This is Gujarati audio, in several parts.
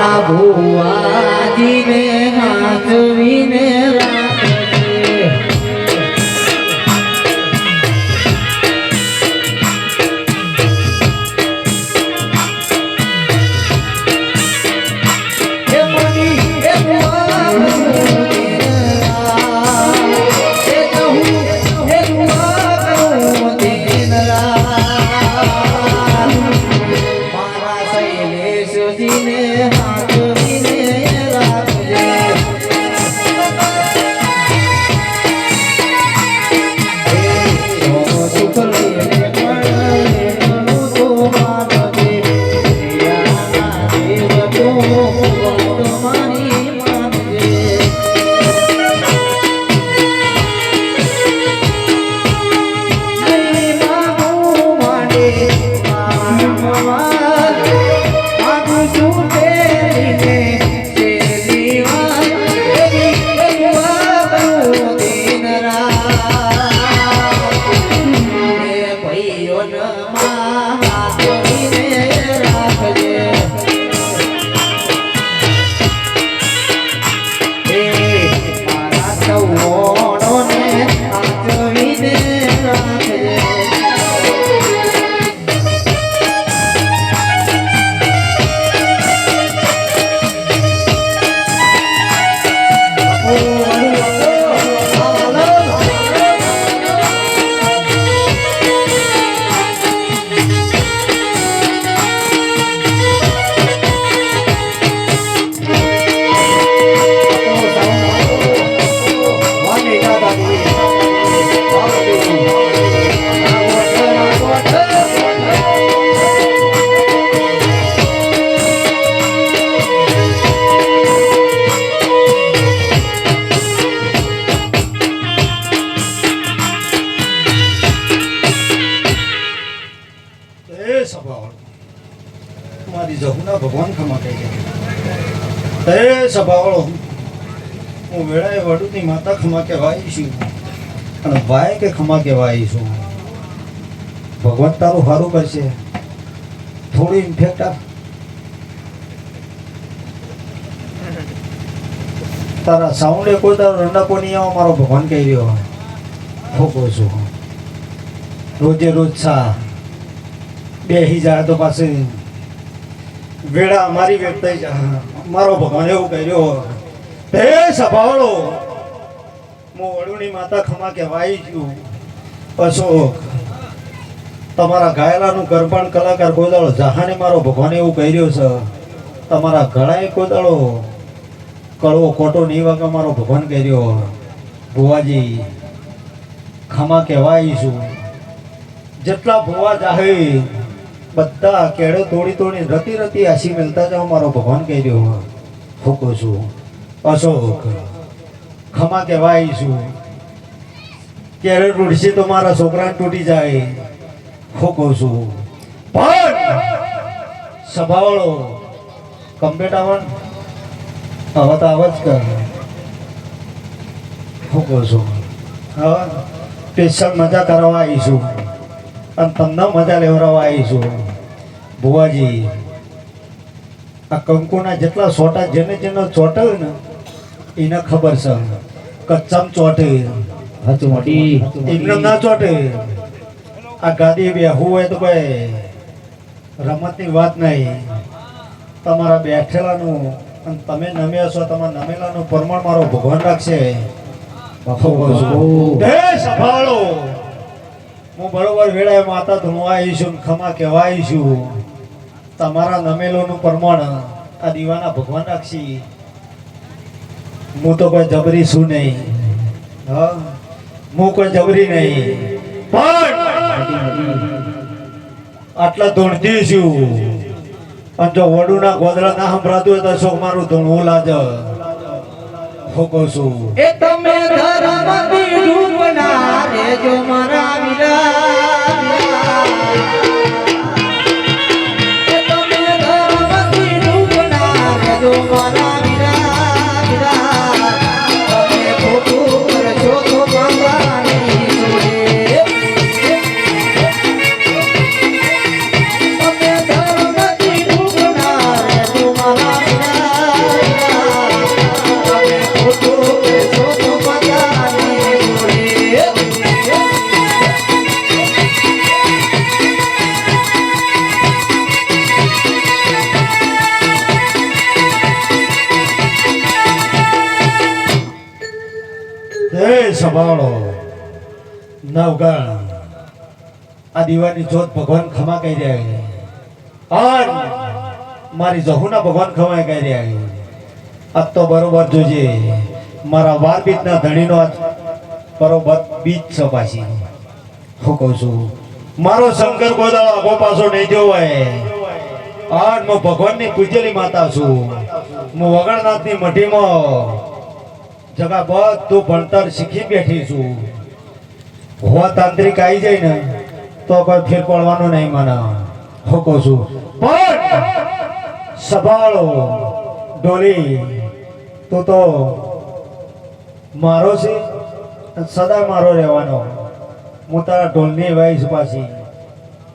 આ ભુવાજીને હાથવીને રાખજે ભગવાન ખમા કહી તે સભાવાળો હું વેળાએ વડુની માતા ખમા કહેવાય છું અને ભાઈ કે ખમા કહેવાય છું. ભગવાન તારું સારું કરશે. થોડી ઇન્ફેક્ટ તારા સાઉન્ડે કોઈ તારો રંડાપો નહીં આવો મારો ભગવાન કહી રહ્યો ખોખો છું. રોજે રોજ સા બેસી જાય તો પાસે વેળા અમારી વ્યક્તિ મારો ભગવાન એવું કર્યો તે સભાવાળો હું વડુની માતા ખમા કહેવાય છું. અશોક તમારા ગાયલાનું ગરબાણ કલાકાર કોદાળો જહાને મારો ભગવાન એવું કર્યો છે. તમારા ગળાએ કોદાળો કળવો ખોટો નહીં વાગે મારો ભગવાન કર્યો. ભુવાજી ખમા કહેવાય છું. જેટલા ભુવા જાહે બધા કેળે તોડી તોડી રતી રતી આશી મેલતા જાઓ મારો ભગવાન કહી રહ્યો ફૂકો છું. અશોક ખમા કહેવાય છું. કેળે તૂટશે તો મારા છોકરાને તૂટી જાય ફૂકો છું. પણ સભાવાળો કમ્પ્લેટ આવન હવે તો આવ જ કર ફૂકો છું. હવે સ્પેશિયલ મજા કરવા આવીશું અને તમને મજા લેવડાવવા આવીશું. ભુવાજી આ કંકુના જેટલા સોટા જેને જેને ચોટે ને એને ખબર છે કચ્ચમ ચોટે એમને ના ચોટે. આ ગાદી બેહવું હોય તો કોઈ રમતની વાત નહીં. તમારા બેઠેલાનું અને તમે નમ્યા છો તમારા નમેલાનું પ્રમાણ મારો ભગવાન રાખશે. સંભાળો હું બરોબર વેળાએ માતા ધૂણવા આવીશું ખમા કહેવાય છું. તમારા નમેલોનું પ્રમાણ આ દીવાના ભગવાન રાખશી. હું તો કોઈ જબરી છું નહીં. હા હું કોઈ જબરી નહીં. પણ આટલા ધૂણતી છું અને જો વડુના ગોદડા ના સંભળાતું હોય તો શોખ મારું ધૂણવું લાજ ફોકો છું. એ તમે ધર્મથી ડૂબના રેજો મારા વિરા. એ તમે ધર્મથી ડૂબના રેજો મારા વિરા. તમે ખોટું કરશો તો બાબા નહીં છોડે. તમે ધર્મથી ડૂબના રેજો મારા વિરા. સંભાળો નવગણ આ દીવાની જોત ભગવાન ખમા કહી રહ્યા છે અને મારી જહુના ભગવાન ખમા કહી રહ્યા છે આ તો બરોબર જોજે મારા વાર બીજના ધણીનો આ બરોબર બીજ છે પાછી હું કહું છું મારો શંકર ગોદાળો આગો પાછો નહીં જોવાય આજ હું ભગવાનની પૂજેલી માતા છું હું વગરનાથની મઢીમાં જગા બધું ભણતર શીખી બેઠી છું હોવા તાંત્રિક આવી જાય ને તો કોઈ ફેર પડવાનો નહીં મને હું કહું છું પણ સંભાળો ડોલી તું તો મારો છે સદા મારો રહેવાનો હું તારા ઢોલની વાઈશ પાછી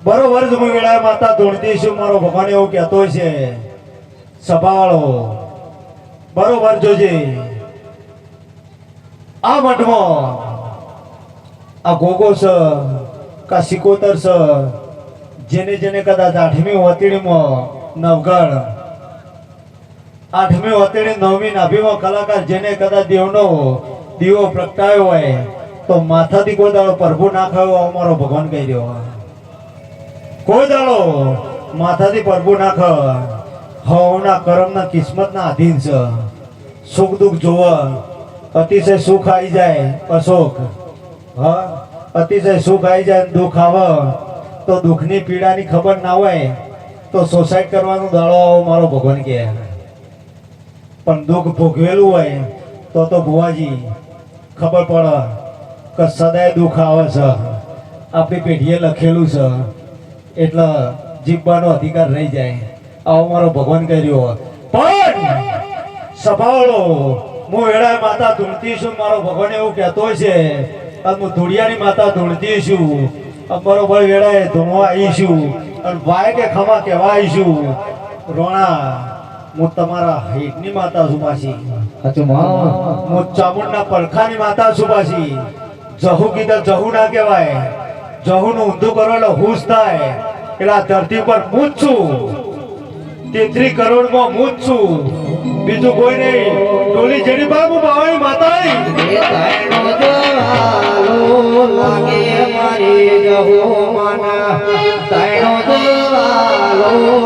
બરોબર જ હું વેળાએ માતા ધૂણતી છું મારો ભગવાન એવું કહેતો છે સંભાળો બરોબર જોજે આ મઠમાં આ ગોગો છે કા સિકોતર છે જેને જેને કદાચ 8મી વતીડીમાં નવગણ 8મી વતીડી 9મી નાભીમાં કલાકાર જેને કદાચ દેવનો દીવો પ્રગટાયો હોય તો માથાથી કોઈ દાડો પ્રભુ ના ખાયો અમારો ભગવાન કહી રહ્યો કોઈ દાડો માથાથી પ્રભુ ના ખા હવના કર્મના કિસ્મતના આધીન છે સુખ દુઃખ જોવા અતિશય સુખ આવી જાય અશોક હા અતિશય સુખ આવી જાય દુઃખ આવે તો દુઃખની પીડાની ખબર ના હોય તો સોસાઈડ કરવાનો દાડો મારો ભગવાન કહે પણ દુઃખ ભોગવેલું હોય તો ભુવાજી ખબર પડે કે સદાય દુઃખ આવે છે આપણી પેઢીએ લખેલું છે એટલે જીવવાનો અધિકાર રહી જાય આવો મારો ભગવાન કર્યો પણ સંભાળો હું વેળાએ માતા ધૂણતી છું મારો ભગવાન એવું કહેતો છે અને હું ધૂળિયાની માતા ધૂણતી છું બરોબર વેળાએ ધૂણવા આવીશું અને ભાઈ કે ખમા કહેવા આવીશું રોણા હું તમારા હેઠની માતા છું પાછી હું ચામુંડના પડખાની માતા છું પાછી જહુ કીધા જહુ ના કહેવાય જહુનું ઊંધું કરો એટલે હુશ થાય એટલે આ ધરતી પર હું જ છું 33 કરોડમાં હું જ છું બીજું કોઈ નહીં ટોલી જેની બાબુ બાવાઈ માતા લાગે મારી જહુ માના તાયણો જવાલો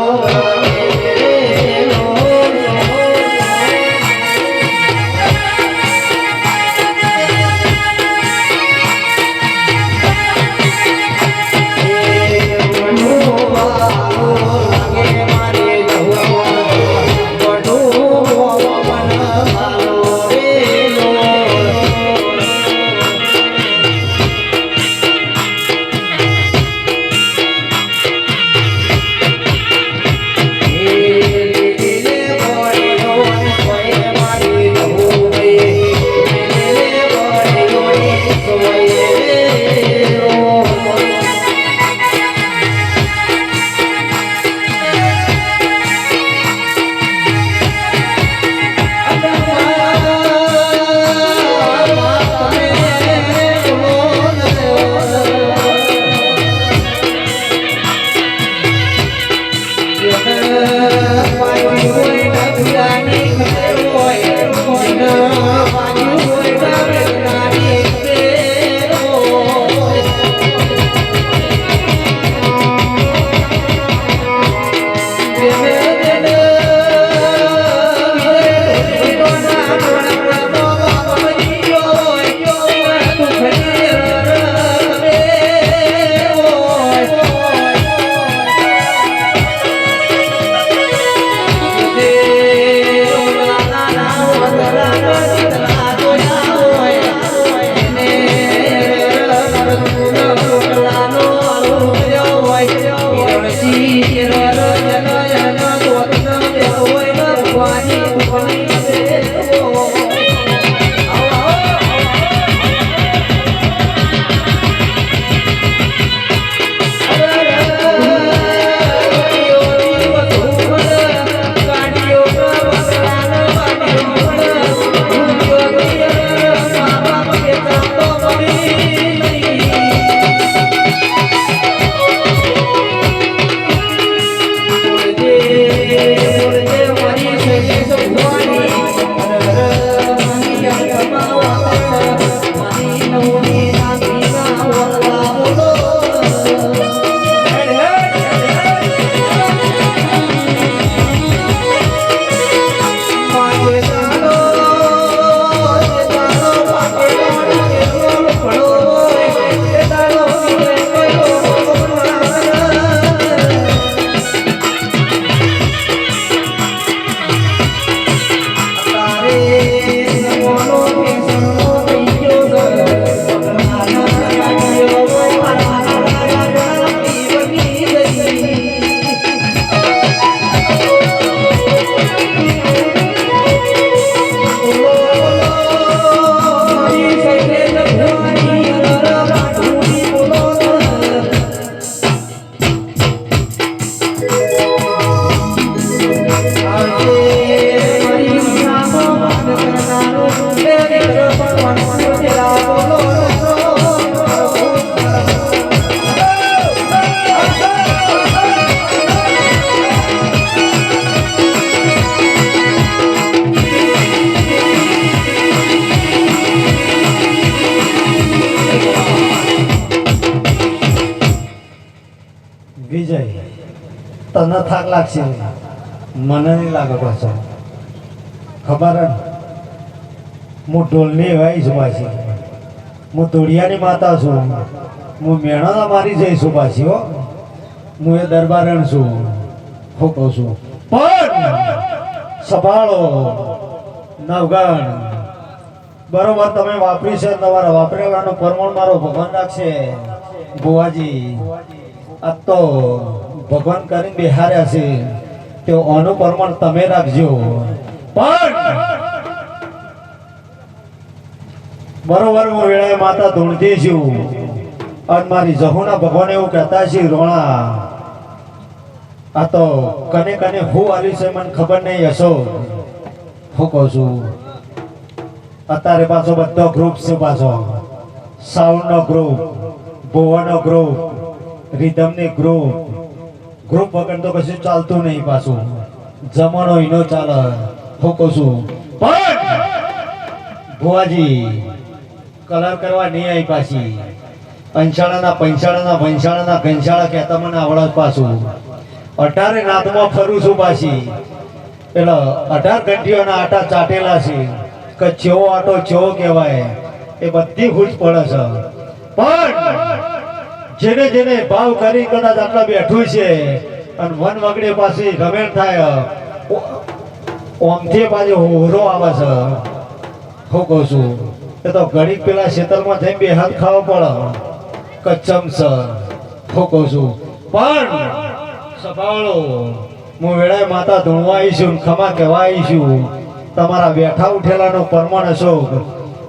તને થાક લાગશે મને નહીં લાગે પાછો ખબર હે ને? હું ઢોલની વાઈ છું પાછી હું તોડિયાની માતા છું હું મેણાના મારી જઈશું પાછી હો હું એ દરબારણ છું હું કહું છું પણ સંભાળો નવગણ બરોબર તમે વાપરી છે તમારા વાપરેલાનું પ્રમાણ મારો ભગવાન રાખશે બુવાજી આ તો ભગવાન કરીને બેહાર્યા છે તે આનું પ્રમાણ તમે રાખજો પણ બરોબર હું વેળાએ માતા ધૂણતી છું અને મારી જહુના ભગવાન એવું કહેતા છે રોણા આ તો કને કને હું આલી છે મને ખબર નહીં હશો હું કહું છું અત્યારે પાછો બધો ગ્રુપ છે પાછો સાઉન્ડનો ગ્રુપ ભોવાનો ગ્રુપ રિધમની ગ્રુપ વગર તો કશું ચાલતું નહીં પાછું જમાનો એનો ચાલે હું કહું છું પણ ભુવાજી કલર કરવા નહીં આવી પાછી અંશાળાના પંચાળાના ભંશાળાના ઘંશાળા કહેતા મને આવડે પાછું 18 નાતમાં ફરું છું પાછી એટલે 18 ઘંટીઓના આટા ચાટેલા છે કે ચેવો આટો ચેવો કહેવાય એ બધી ખુશ પડે છે પણ જેને જેને ભાવ કરી કદાચ આટલા બેઠું છે અને વન વગડે પાછી રમેણ થાય ઓમથી પાછી હોરો આવે છે હું કહું છું એ તો ઘડીક પેલા ખેતરમાં જઈને બે હાથ ખાવા પડે કચ્ચમ છે હું કહું છું પણ સંભાળો હું વેળાએ માતા ધૂણવા આવીશું ખમા કહેવા આવીશું તમારા બેઠા ઉઠેલાનો પરમાણ હશો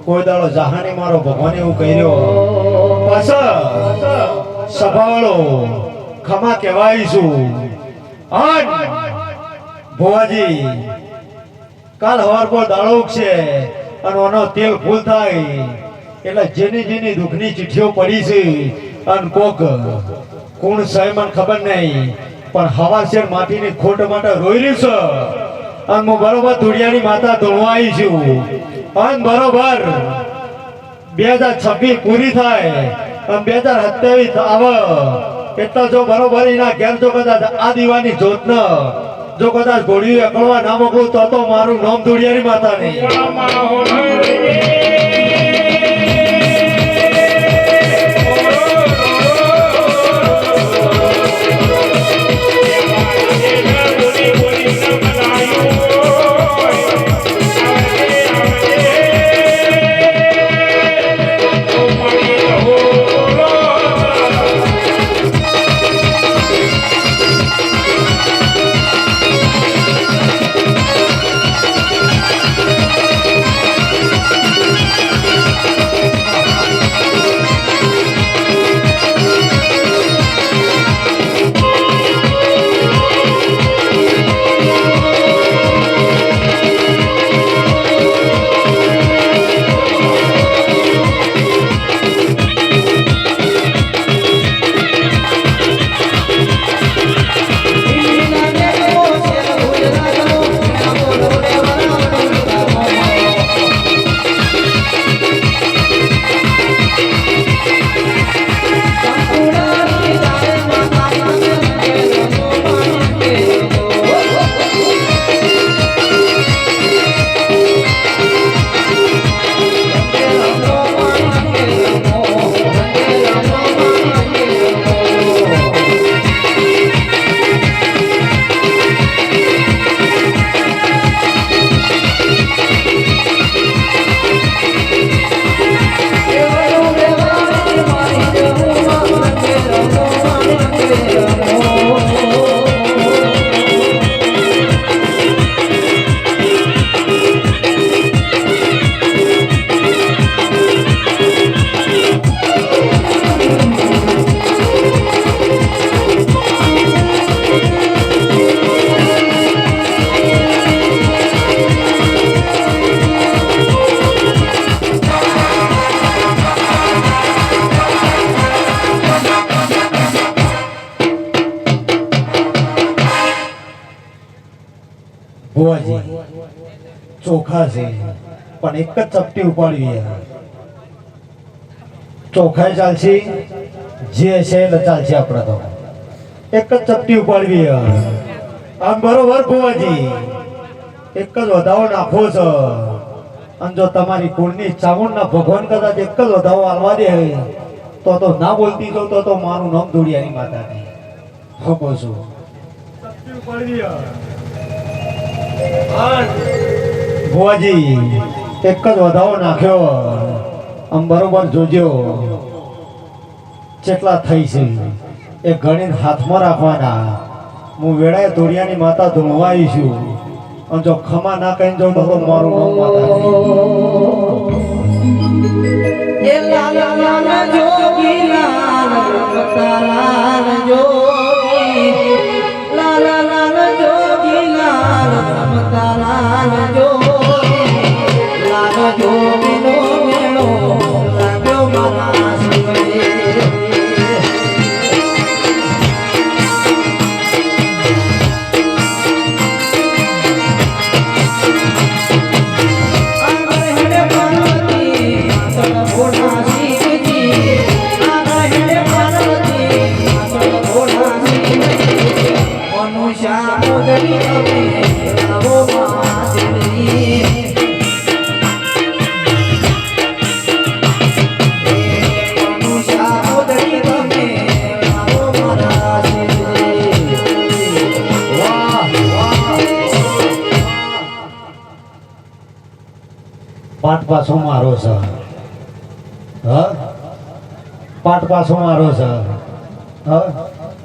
કોઈ દાડો જહાની મારો ભગવાન એવું કર્યો પાછા સંભાળો ખમા કહેવા આવીશું અને ભુવાજી કાલ હવાર પર દાડો ઉગશે અને ઓનો તેલ ફૂલ થાય એટલે જેની જેની દુઃખની ચિઠ્ઠીઓ પડી છે અને કોક કોણ સાહેબ મને ખબર નહીં પણ હવા શેર માટીની ખોટ માટે રોઈ રહ્યું છે અને હું બરોબર ધૂળિયાની માતા ધોળવા આવી છું અને બરોબર 2026 પૂરી થાય અને 2027 આવે એટલે જો બરોબર એના ઘેર જો કદાચ આ દીવાની જોત ન જો કદાચ ઘોડિયું એકળવા ના મોકલું તો મારું નામ ધૂળિયાની માતા નહીં ભુવાજી ચોખા છે પણ એક જ ચપટી ઉપાડવી ચોખાઈ ચાલશે જે છે એટલે ચાલશે આપણે તો એક જ ચપટી ઉપાડવી આમ બરોબર ભુવાજી એક જ વધાવો નાખવો છે અને જો તમારી કુળની ચામુંડના ભગવાન કદાચ એક જ વધાવો હાલવા દે તો ના બોલતી તો મારું નામ દોડિયાની માતા નહીં હું કહું છું ચપટી ઉપાડવી ભુવાજી એક જ વધાવો નાખ્યો આમ બરોબર જોજો કેટલા થઈ છે એ ગણીને હાથમાં રાખવાના હું વેળાએ ધોળિયાની માતા ધોળવાઈ છું અને જો ખમા ના કહીને જાઉં તો મારું નામ માતા એ લાલ લાલ જોગી લાલ રમતાલાલ જોગી લાલ લાલ જોગી લાલ રમતાલાલ જોગી લાલ જોગી નો મેળો લાગ્યો મારા શિવને પાઠ પાછો મારો છે પાઠ પાછો મારો છે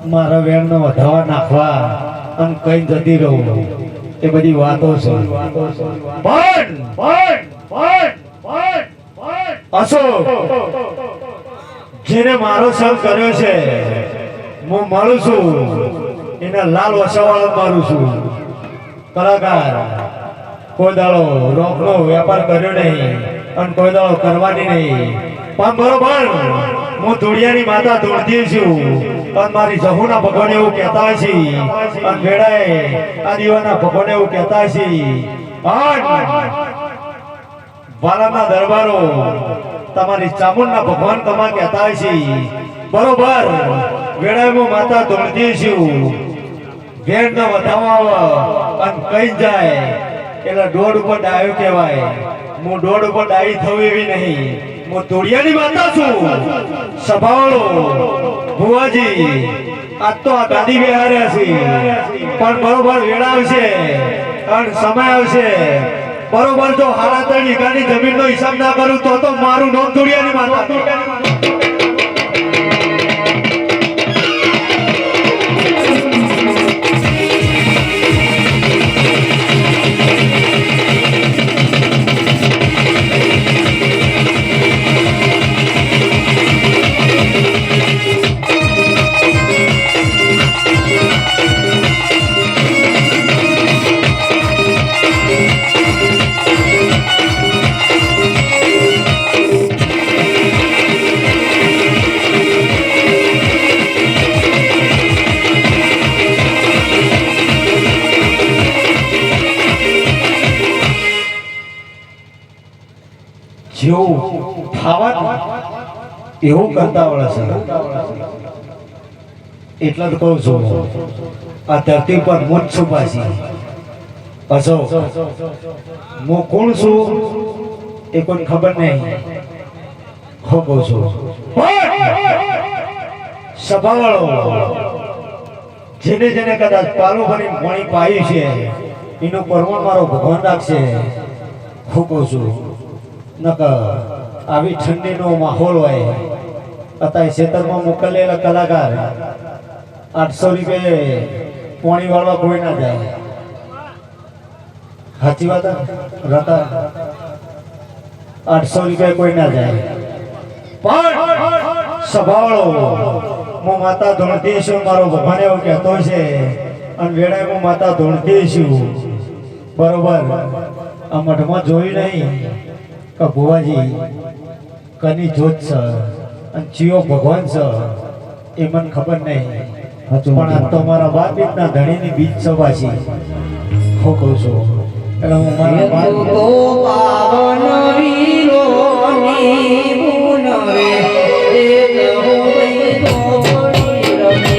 મારા વેણનો વધાવા નાખવા અને કઈ જતી રહું એ બધી વાતો છે અશોક જેને મારો સંગ કર્યો છે હું મળું છું એને લાલ વસાવાળો મારું છું કલાકાર કોઈ દાડો રોકનો વેપાર કર્યો નહીં અને કોઈ દાડો કરવાની નહીં પણ બરોબર હું ધોળિયાની માતા દોડતી છું અને મારી જહુના ભગવાન એવું કહેતા હોય છે અને વેળાએ આ દીવાના ભગવાન એવું કહેતા હોય છે વાલાના દરબારો તમારી ચામુંડના ભગવાન તમા કહેતા હોય છે બરોબર વેળાએ હું માતા દોડતી છું વેણ ન વધાવવા અને કઈ જાય એટલે દોડ ઉપર ડાયો કહેવાય હું દોડ ઉપર ડાઈ થવું એવી નહીં હું ધોળિયાની માતા છું સભાવાળો ભુવાજી આજ તો આ ગાદી બેહાર્યા છે પણ બરોબર વેળા આવશે અને સમય આવશે બરોબર જો 3.5 વીઘાની જમીનનો હિસાબ ના કરું તો મારું નામ ધોળિયાની માતા જેવું ખાવાનું એવું કરતા આવડે છે એટલે તો કહું છું આ ધરતી પર મુજ છું પાછી અશોક હું કોણ છું એ કોઈ ખબર નહીં હું કહું છું સભાવાળો જેને જેને કદાચ પાલો ભરી પાણી પાયું છે એનું પરમાણ મારો ભગવાન રાખશે હું કહું છું નકર આવી ઠંડીનો માહોલ હોય અત્યારે ખેતરમાં મોકલેલા કલાકાર 800 રૂપિયા પાણી વાળવા કોઈ ના જાય સાચી વાત રતા 800 રૂપિયા કોઈ ના જાય પણ સભાવાળો હું માતા ધોણતી છું મારો ભગવાન એવું કહેતો છે અને વેળાએ હું માતા ધોણતી છું બરોબર આ મઠમાં જોયું નહીં કે ભુવાજી કની જોત છે અને ચિયો ભગવાન છે એ મને ખબર નહીં પણ આ તો મારા બાપ બીજના ધણીની બીજ સભાશી હું કહું છું એટલે હું મારા બાપ તો પાવન વીરોની પુનરે એ જહો ભાઈ ધોળી રમે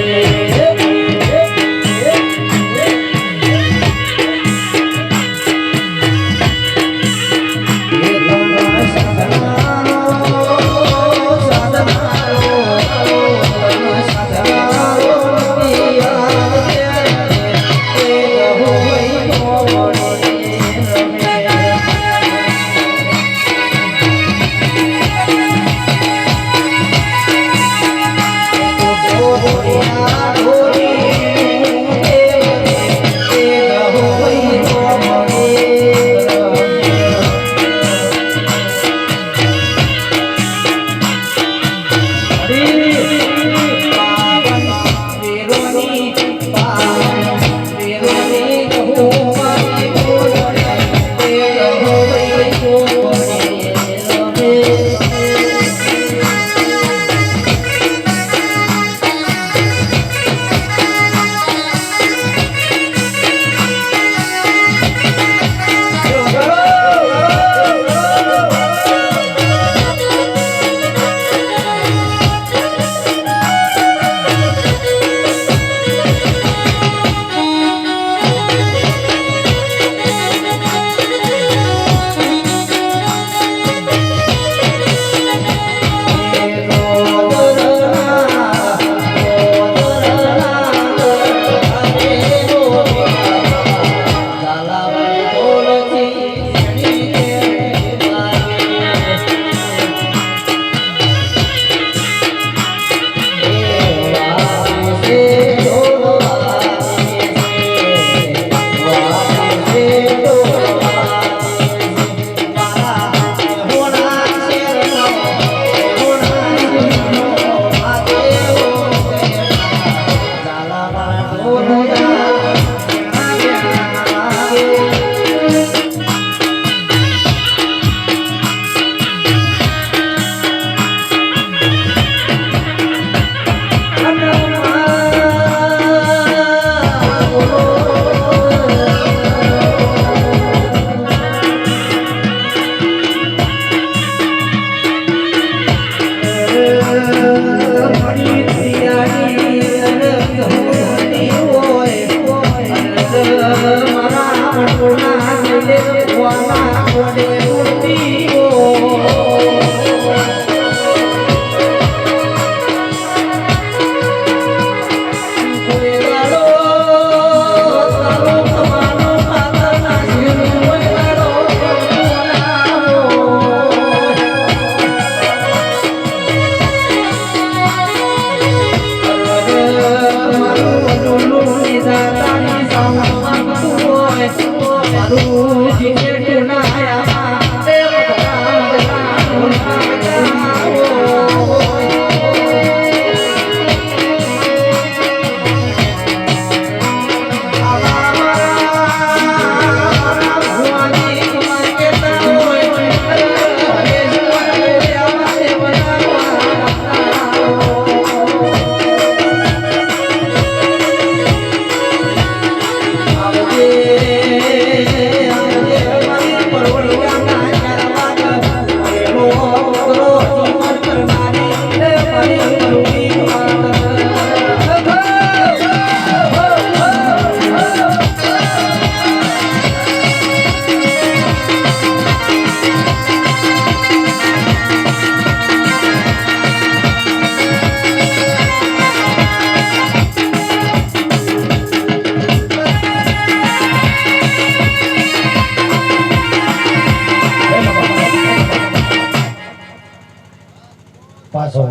પાછો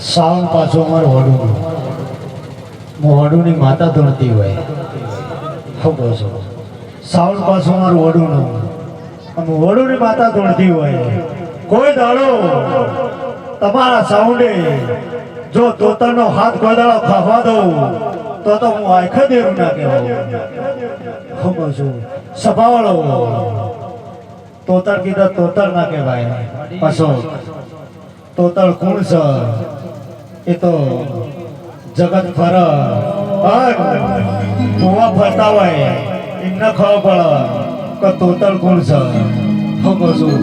શ્રાવણ પાછો અમારું વડું વડુની માતા ધોળતી હોય શું કહો છો શ્રાવણ પાછો અમારું વડું અને વડુની માતા ધોળતી હોય કોઈ દાડો તમારા સાઉન્ડે જો તોતરનો હાથ ગોદાળો ખાવા દઉં તો હું આખા દેરું ના કહેવાય શું કહું છું સભાવાળો તોતર કીધા તોતર ના કહેવાય પાછો તોતર કોણ છે એ તો જગત ફર કુવા ફરતા હોય એમને ખબર પડે કે તોતર કોણ છે શું કહું છું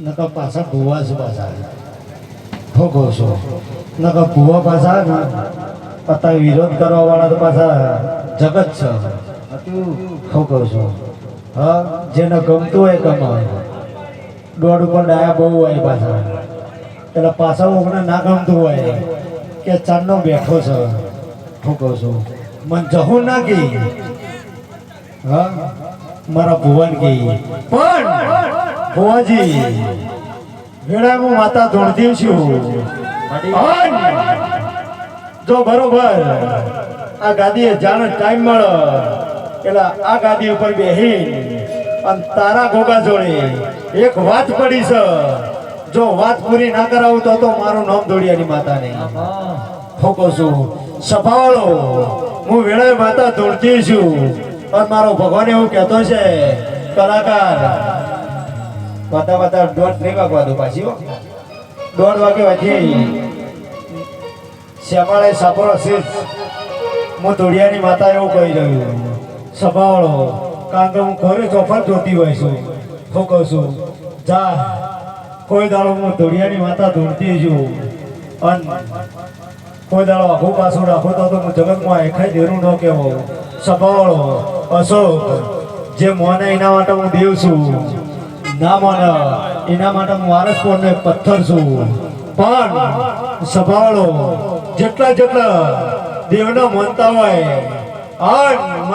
નકર પાછા ભૂવા છે પાછા ભોગો છો નકર ભૂવા પાછા ને પતા વિરોધ કરવા વાળા તો પાછા જગત છે ભોગો છો હા જેને ગમતું હોય કમાય દોડ ઉપર ડાયા બહુ હોય પાછા એટલે પાછા ઓગણે ના ગમતું હોય કે ચાંદનો બેઠો છે હું કહું છું મન જહું ના ગઈ હા મારા ભુવન ગઈ પણ ભુવાજી વેળા હું માતા ધોળતી છું અને જો બરોબર આ ગાદીએ જાણ ટાઈમ મળે એટલે આ ગાદી ઉપર બેહી અને તારા ગોગા જોડે એક વાત પડી છે જો વાત પૂરી ના કરાવું તો મારું નામ દોડિયાની માતા નહીં હું કહું છું સફાળો હું વેળાએ માતા ધોળતી છું અને મારો ભગવાન એવું કહેતો છે કલાકાર બધા દોઢ નહીં વાગવા દો પાછી હો. 1:30 વાગે વાંચી શ્યામાળે સાપરો શીર્ષ હું ધોળિયાની માતા એવું કહી રહ્યું સભાવાળો કારણ કે હું ઘરે ચોફાટ જોતી હોય છું હું કહું છું જા કોઈ દાડો હું ધોળિયાની માતા ધોળતી છું અને કોઈ દાડો આખું પાછું રાખું તો હું જગતમાં એખાય દેરું ન કહેવો સભાવાળો અશોક જે મોને એના માટે હું દેવ છું ના માને એના માટે હું વારસપોરનો એક પથ્થર છું પણ સભાવાળો જેટલા દેવના માનતા હોય